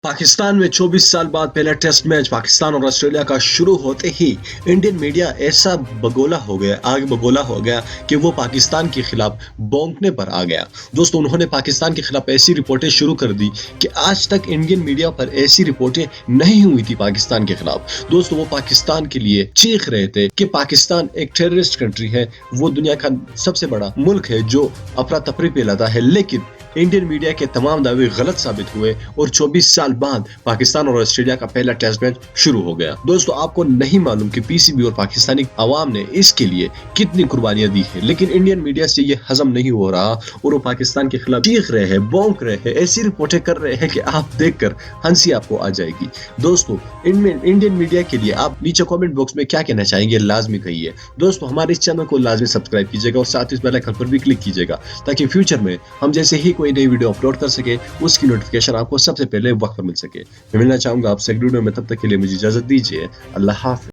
पाकिस्तान में 24 साल बाद पहला टेस्ट मैच पाकिस्तान और ऑस्ट्रेलिया का शुरू होते ही इंडियन मीडिया ऐसा आग बगोला हो गया कि वो पाकिस्तान के खिलाफ भौंकने पर आ गया। दोस्तों, उन्होंने पाकिस्तान के खिलाफ ऐसी रिपोर्टें शुरू कर दी कि आज तक इंडियन मीडिया पर ऐसी रिपोर्टें नहीं हुई थी पाकिस्तान के खिलाफ। दोस्तों, वो पाकिस्तान के लिए चीख रहे थे कि पाकिस्तान एक टेररिस्ट कंट्री है, वो दुनिया का सबसे बड़ा मुल्क है जो अफरा तफरी फैलाता है। लेकिन इंडियन मीडिया के तमाम दावे गलत साबित हुए और 24 साल बाद पाकिस्तान और ऑस्ट्रेलिया का पहला टेस्ट मैच शुरू हो गया। दोस्तों, आपको नहीं मालूम कि पीसीबी और पाकिस्तानी अवाम ने इसके लिए कितनी कुर्बानियां दी है, लेकिन इंडियन मीडिया से ये हजम नहीं हो रहा और वो पाकिस्तान के खिलाफ चीख रहे हैं, भौंक रहे हैं, ऐसी रिपोर्टें कर रहे हैं कि आप देखकर हंसी आपको आ जाएगी। दोस्तों, इनमें इंडियन मीडिया के लिए आप नीचे कमेंट बॉक्स में क्या कहना चाहेंगे, लाजमी कहिए। दोस्तों, हमारे इस चैनल को लाजमी सब्सक्राइब कीजिएगा और साथ ही इस बेल आइकन पर भी क्लिक कीजिएगा ताकि फ्यूचर में हम जैसे ही कोई नई वीडियो अपलोड कर सके उसकी नोटिफिकेशन आपको सबसे पहले वक्त पर मिल सके। मैं मिलना चाहूंगा आपसे अगली वीडियो में, तब तक के लिए मुझे इजाजत दीजिए। अल्लाह हाफ़िज़।